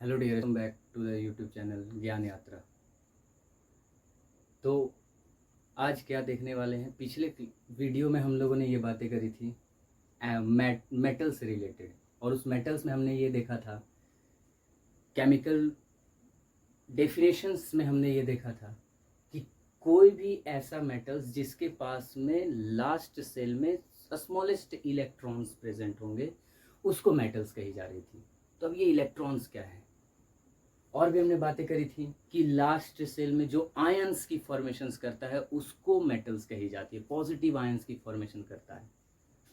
Hello dear, welcome back to the YouTube channel Gyan Yatra. तो आज क्या देखने वाले हैं, पिछले वीडियो में हम लोगों ने ये बातें करी थी मेटल से रिलेटेड, और उस मेटल्स में हमने ये देखा था, केमिकल डेफिनेशंस में हमने ये देखा था कि कोई भी ऐसा मेटल्स जिसके पास में लास्ट सेल में स्मॉलेस्ट इलेक्ट्रॉन्स प्रेजेंट होंगे उसको मेटल्स कही जा रही थी। तो अब ये इलेक्ट्रॉन्स क्या है, और भी हमने बातें करी थी कि लास्ट सेल में जो आयंस की फॉर्मेशंस करता है उसको मेटल्स कही जाती है, पॉजिटिव आयंस की फॉर्मेशन करता है।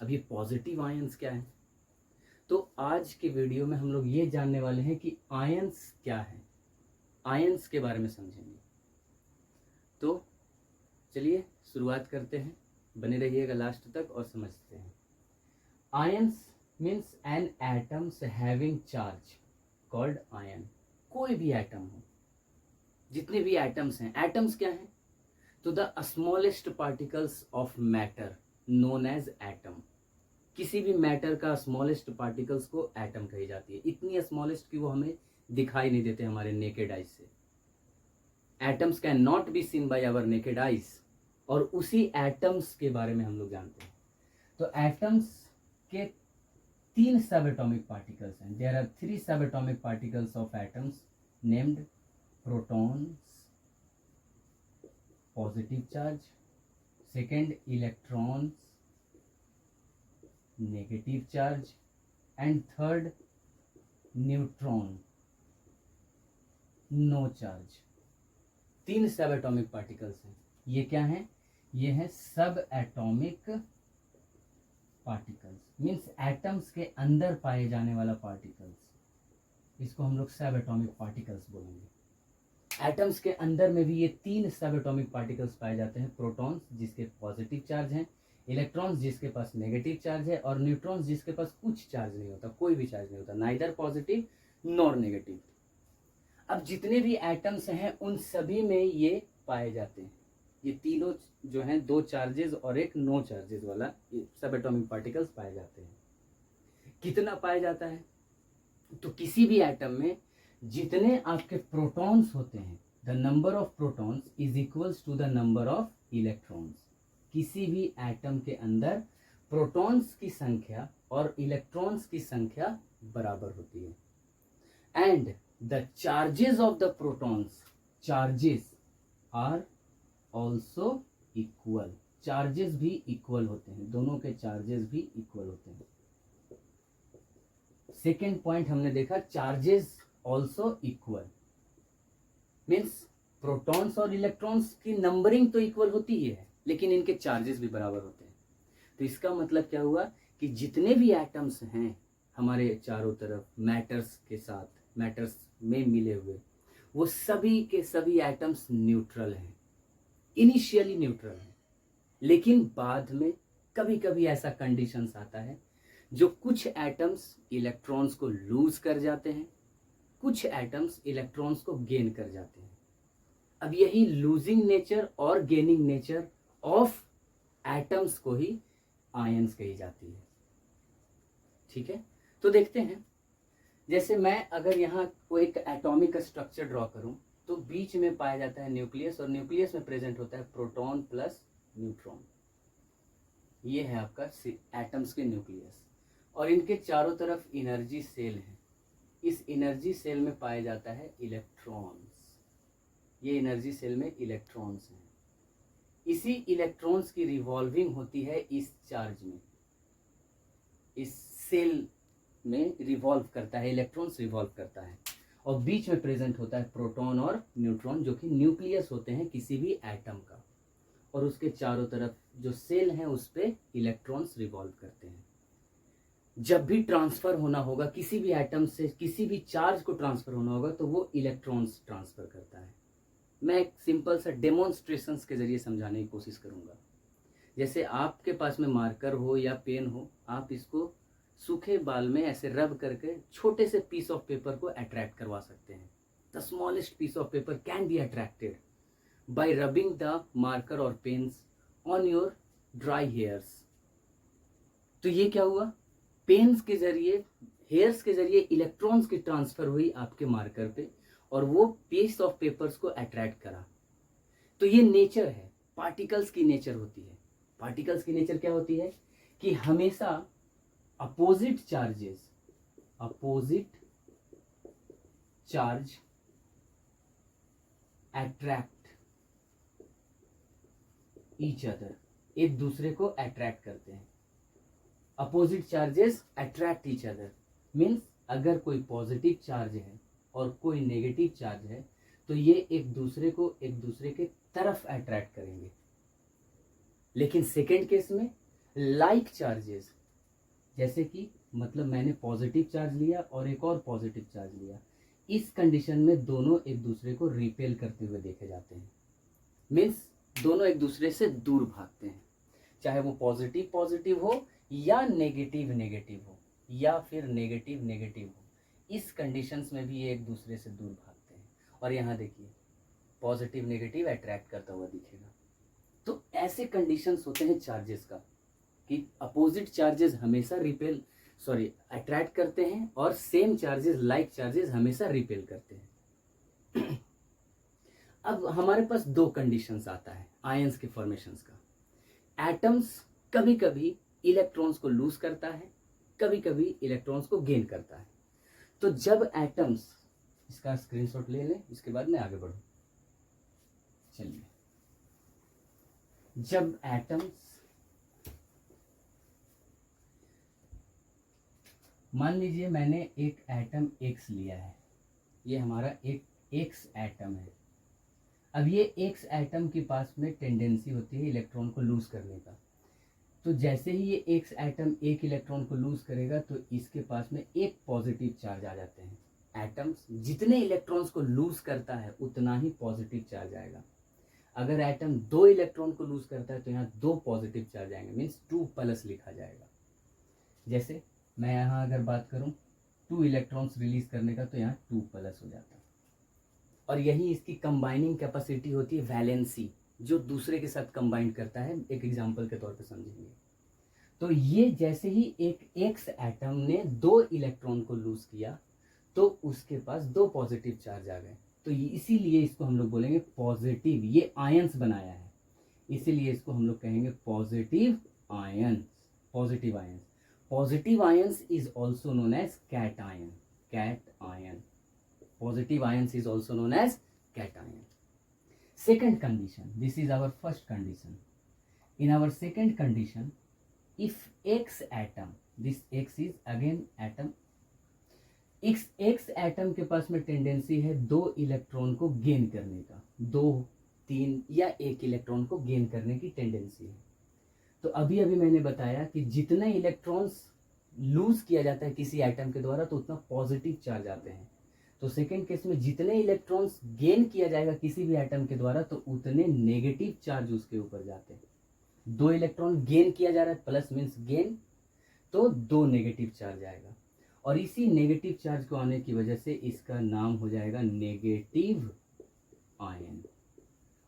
अब ये पॉजिटिव आयंस क्या है, तो आज के वीडियो में हम लोग ये जानने वाले हैं कि आयंस क्या है, आयंस के बारे में समझेंगे। तो चलिए शुरुआत करते हैं, बने रहिएगा लास्ट तक और समझते हैं। Ions means an atoms having charge called ion. कोई भी एटम हो, जितने भी एटम्स हैं, एटम्स क्या हैं, तो the smallest particles of matter known as atom. किसी भी मैटर का स्मॉलेस्ट पार्टिकल्स को एटम कही जाती है। इतनी स्मॉलेस्ट कि वो हमें दिखाई नहीं देते हमारे नेकेड आइज से। Atoms can not be seen by our naked eyes, और उसी एटम्स के बारे में हम लोग जानते हैं। तो एटम्स के 3 सब एटॉमिक पार्टिकल्स हैं। देयर आर 3 सब atomic particles of atoms named protons, positive charge, second electrons, negative charge, and third neutron, no charge। 3 सब एटॉमिक पार्टिकल्स हैं। ये क्या हैं? ये है सब एटॉमिक पार्टिकल्स, मीन्स एटम्स के अंदर पाए जाने वाला पार्टिकल्स, इसको हम लोग सब एटॉमिक पार्टिकल्स बोलेंगे। एटम्स के अंदर में भी ये 3 सब एटॉमिक पार्टिकल्स पाए जाते हैं। प्रोटॉन्स जिसके पॉजिटिव चार्ज हैं, इलेक्ट्रॉन्स जिसके पास नेगेटिव चार्ज है, और न्यूट्रॉन्स जिसके पास कुछ चार्ज नहीं होता, कोई भी चार्ज नहीं होता, नाइदर पॉजिटिव नॉर नेगेटिव। अब जितने भी एटम्स हैं उन सभी में ये पाए जाते हैं। ये तीनों जो हैं, 2 चार्जेस और एक नो चार्जेस वाला सब एटॉमिक पार्टिकल्स पाए जाते हैं। कितना पाया जाता है, तो किसी भी एटम में जितने आपके प्रोटॉन्स होते हैं, the number of protons is equals to the number of electrons. किसी भी एटम के अंदर प्रोटॉन्स की संख्या और इलेक्ट्रॉन्स की संख्या बराबर होती है। And the charges of the protons, charges are also equal. Charges भी इक्वल होते हैं, दोनों के चार्जेस भी इक्वल होते हैं। सेकेंड पॉइंट हमने देखा, charges also equal means protons और इलेक्ट्रॉन्स की नंबरिंग तो इक्वल होती ही है, लेकिन इनके चार्जेस भी बराबर होते हैं। तो इसका मतलब क्या हुआ कि जितने भी एटम्स हैं हमारे चारों तरफ मैटर्स के साथ, मैटर्स में मिले हुए, वो सभी के सभी एटम्स न्यूट्रल हैं, इनिशियली न्यूट्रल हैं। लेकिन बाद में कभी कभी ऐसा कंडीशंस आता है जो कुछ एटम्स इलेक्ट्रॉन्स को लूज कर जाते हैं, कुछ एटम्स इलेक्ट्रॉन्स को गेन कर जाते हैं। अब यही लूजिंग नेचर और गेनिंग नेचर ऑफ एटम्स को ही आयंस कही जाती है। ठीक है, तो देखते हैं। जैसे मैं अगर यहाँ कोई एक एटॉमिक स्ट्रक्चर ड्रॉ करूं, तो बीच में पाया जाता है न्यूक्लियस, और न्यूक्लियस में प्रेजेंट होता है प्रोटॉन प्लस न्यूट्रॉन। ये है आपका एटम्स के न्यूक्लियस, और इनके चारों तरफ एनर्जी सेल है। इस एनर्जी सेल में पाया जाता है इलेक्ट्रॉन्स। ये एनर्जी सेल में इलेक्ट्रॉन्स हैं। इसी इलेक्ट्रॉन्स की रिवॉल्विंग होती है इस चार्ज में, इस सेल में रिवॉल्व करता है, इलेक्ट्रॉन्स रिवॉल्व करता है, और बीच में प्रेजेंट होता है प्रोटॉन और न्यूट्रॉन, जो कि न्यूक्लियस होते हैं किसी भी एटम का, और उसके चारों तरफ जो सेल हैं उस पे इलेक्ट्रॉन्स रिवॉल्व करते हैं। जब भी ट्रांसफर होना होगा किसी भी एटम से, किसी भी चार्ज को ट्रांसफर होना होगा, तो वो इलेक्ट्रॉन्स ट्रांसफर करता है। मैं एक सिंपल सा डेमोन्स्ट्रेशंस के जरिए समझाने की कोशिश करूंगा। जैसे आपके पास में मार्कर हो या पेन हो, आप इसको सूखे बाल में ऐसे रब करके छोटे से पीस ऑफ पेपर को अट्रैक्ट करवा सकते हैं। The smallest piece of paper can be attracted by rubbing the marker और pens on your dry hairs. तो ये क्या हुआ, पेन्स के जरिए हेयर्स के जरिए इलेक्ट्रॉन्स की ट्रांसफर हुई आपके मार्कर पे और वो पीस ऑफ पेपर्स को अट्रैक्ट करा। तो ये नेचर है, पार्टिकल्स की नेचर होती है। पार्टिकल्स की नेचर क्या होती है कि हमेशा opposite charge attract each other, एक दूसरे को अट्रैक्ट करते हैं। Opposite charges attract each other means अगर कोई पॉजिटिव चार्ज है और कोई नेगेटिव चार्ज है तो ये एक दूसरे को एक दूसरे के तरफ अट्रैक्ट करेंगे। लेकिन सेकेंड केस में लाइक चार्जेस, जैसे कि मतलब मैंने पॉजिटिव चार्ज लिया और एक और पॉजिटिव चार्ज लिया, इस कंडीशन में दोनों एक दूसरे को रिपेल करते हुए देखे जाते हैं। मीन्स दोनों एक दूसरे से दूर भागते हैं, चाहे वो पॉजिटिव पॉजिटिव हो या नेगेटिव नेगेटिव हो या फिर नेगेटिव नेगेटिव हो। इस कंडीशंस में भी ये एक दूसरे से दूर भागते हैं। और यहाँ देखिए पॉजिटिव नेगेटिव अट्रैक्ट करता हुआ दिखेगा। तो ऐसे कंडीशंस होते हैं चार्जेस का कि अपोजिट चार्जेस हमेशा अट्रैक्ट करते हैं और सेम चार्जेस लाइक चार्जेस हमेशा रिपेल करते हैं। अब हमारे पास दो कंडीशंस आता है आयंस के फॉर्मेशंस का। एटम्स कभी कभी इलेक्ट्रॉन्स को लूज करता है, कभी कभी इलेक्ट्रॉन्स को गेन करता है। तो जब एटम्स, इसका स्क्रीनशॉट ले लें, इसके बाद मैं आगे बढ़ूं। चलिए, जब एटम्स, मान लीजिए मैंने एक एटम X लिया है, ये हमारा एक X एटम है। अब ये X एटम के पास में टेंडेंसी होती है इलेक्ट्रॉन को लूज करने का। तो जैसे ही ये X एटम एक इलेक्ट्रॉन को लूज करेगा तो इसके पास में एक पॉजिटिव चार्ज आ जाते हैं। एटम्स जितने इलेक्ट्रॉन्स को लूज करता है उतना ही पॉजिटिव चार्ज आएगा। अगर एटम 2 इलेक्ट्रॉन को लूज करता है तो यहाँ 2 पॉजिटिव चार्ज आएंगे, मीन्स 2+ लिखा जाएगा। जैसे मैं यहाँ अगर बात करूँ 2 इलेक्ट्रॉन्स रिलीज करने का तो यहाँ 2+ हो जाता है। और यही इसकी कंबाइनिंग कैपेसिटी होती है, वैलेंसी, जो दूसरे के साथ कंबाइन करता है। एक एग्जांपल के तौर पे समझेंगे। तो ये जैसे ही एक X एटम ने 2 इलेक्ट्रॉन को लूज किया तो उसके पास 2 पॉजिटिव चार्ज आ गए। तो इसीलिए इसको हम लोग बोलेंगे पॉजिटिव, ये आयंस बनाया है, इसीलिए इसको हम लोग कहेंगे positive ions. Positive ions, positive ions is also known as cation. Cation, positive ions is also known as cation. Second condition, this is our first condition. In our second condition, if X atom, this X is again atom, X atom के पास में tendency है 2 electron को gain करने का, 2, 3 या 1 electron को gain करने की टेंडेंसी है। तो अभी मैंने बताया कि जितने इलेक्ट्रॉन्स लूज किया जाता है किसी एटम के द्वारा तो उतना पॉजिटिव चार्ज आते हैं। तो सेकेंड केस में जितने इलेक्ट्रॉन्स गेन किया जाएगा किसी भी एटम के द्वारा तो उतने नेगेटिव चार्ज उसके ऊपर जाते हैं। 2 इलेक्ट्रॉन गेन किया जा रहा है, प्लस मीन्स गेन, तो 2 नेगेटिव चार्ज आएगा। और इसी नेगेटिव चार्ज को आने की वजह से इसका नाम हो जाएगा नेगेटिव आयन।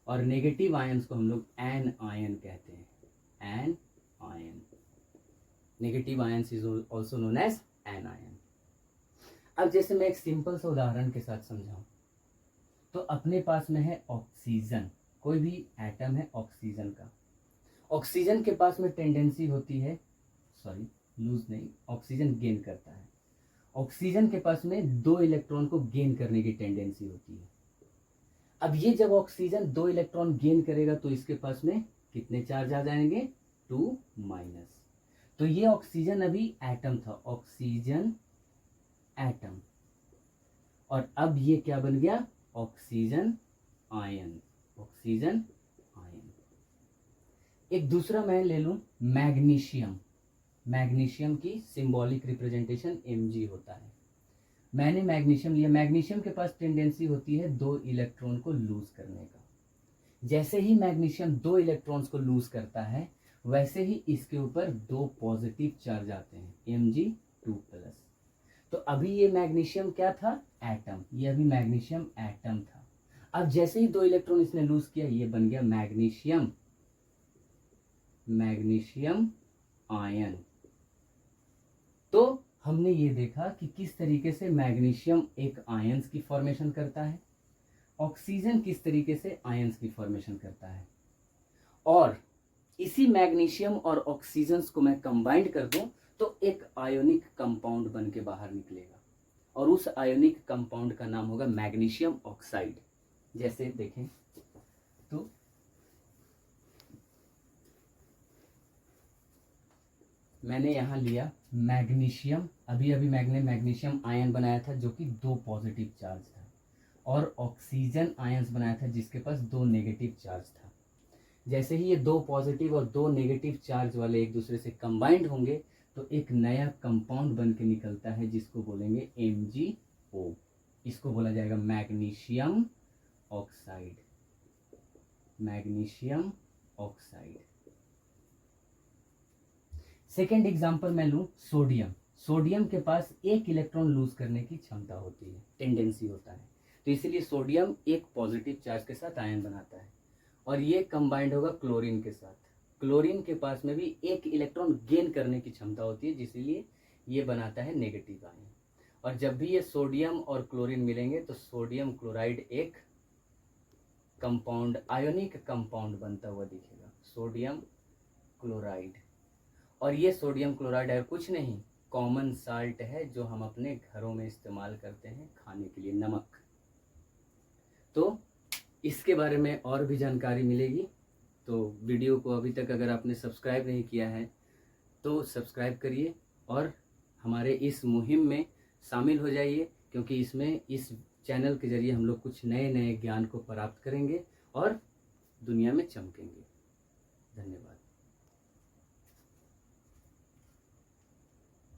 और नेगेटिव आयंस को हम लोग एन आयन कहते हैं। Anion, negative anions is also known as anion. अब जैसे मैं एक सिंपल सा उदाहरण के साथ समझाऊं, तो अपने पास में है ऑक्सीजन, कोई भी एटम है ऑक्सीजन का। ऑक्सीजन के पास में टेंडेंसी होती है, लूज नहीं, ऑक्सीजन गेन करता है। ऑक्सीजन के पास में 2 इलेक्ट्रॉन को गेन करने की टेंडेंसी होती है। अब ये जब ऑक्सीजन 2 इलेक्ट्रॉन गेन करेगा तो इसके पास में कितने चार्ज आ जाएंगे, 2-। तो ये ऑक्सीजन अभी एटम था, ऑक्सीजन एटम, और अब ये क्या बन गया, ऑक्सीजन आयन। Oxygen ion. एक दूसरा मैं ले लूं मैग्नीशियम। मैग्नीशियम की सिंबॉलिक रिप्रेजेंटेशन Mg होता है। मैंने मैग्नीशियम लिया, मैग्नीशियम के पास टेंडेंसी होती है 2 इलेक्ट्रॉन को लूज करने का। जैसे ही मैग्नीशियम 2 इलेक्ट्रॉन्स को लूज करता है वैसे ही इसके ऊपर 2 पॉजिटिव चार्ज आते हैं, Mg2+। तो अभी ये मैग्नीशियम क्या था, एटम, ये अभी मैग्नीशियम एटम था। अब जैसे ही 2 इलेक्ट्रॉन इसने लूज किया ये बन गया मैग्नीशियम, मैग्नीशियम आयन। तो हमने ये देखा कि किस तरीके से मैग्नीशियम एक आयंस की फॉर्मेशन करता है, ऑक्सीजन किस तरीके से आयंस की फॉर्मेशन करता है, और इसी मैग्नीशियम और ऑक्सीजन को मैं कंबाइंड कर दूं तो एक आयोनिक कंपाउंड बन के बाहर निकलेगा, और उस आयोनिक कंपाउंड का नाम होगा मैग्नीशियम ऑक्साइड। जैसे देखें तो मैंने यहाँ लिया मैग्नीशियम, अभी अभी मैग्नीशियम आयन बनाया था जो कि 2 पॉजिटिव चार्ज था, और ऑक्सीजन आयंस बनाया था जिसके पास 2 नेगेटिव चार्ज था। जैसे ही ये 2 पॉजिटिव और 2 नेगेटिव चार्ज वाले एक दूसरे से कंबाइंड होंगे तो एक नया कंपाउंड बन के निकलता है जिसको बोलेंगे MgO। इसको बोला जाएगा magnesium oxide, magnesium oxide. Second example मैं लूं सोडियम। सोडियम के पास एक इलेक्ट्रॉन लूज करने की क्षमता होती है, टेंडेंसी होता है, तो इसीलिए सोडियम एक पॉजिटिव चार्ज के साथ आयन बनाता है, और ये कंबाइंड होगा क्लोरीन के साथ। क्लोरीन के पास में भी एक इलेक्ट्रॉन गेन करने की क्षमता होती है, जिसलिए ये बनाता है नेगेटिव आयन। और जब भी ये सोडियम और क्लोरीन मिलेंगे तो सोडियम क्लोराइड एक कंपाउंड, आयोनिक कंपाउंड बनता हुआ दिखेगा, सोडियम क्लोराइड। और ये सोडियम क्लोराइड है कुछ नहीं, कॉमन साल्ट है जो हम अपने घरों में इस्तेमाल करते हैं खाने के लिए, नमक। तो इसके बारे में और भी जानकारी मिलेगी, तो वीडियो को अभी तक अगर आपने सब्सक्राइब नहीं किया है तो सब्सक्राइब करिए और हमारे इस मुहिम में शामिल हो जाइए, क्योंकि इसमें इस चैनल के जरिए हम लोग कुछ नए नए ज्ञान को प्राप्त करेंगे और दुनिया में चमकेंगे। धन्यवाद।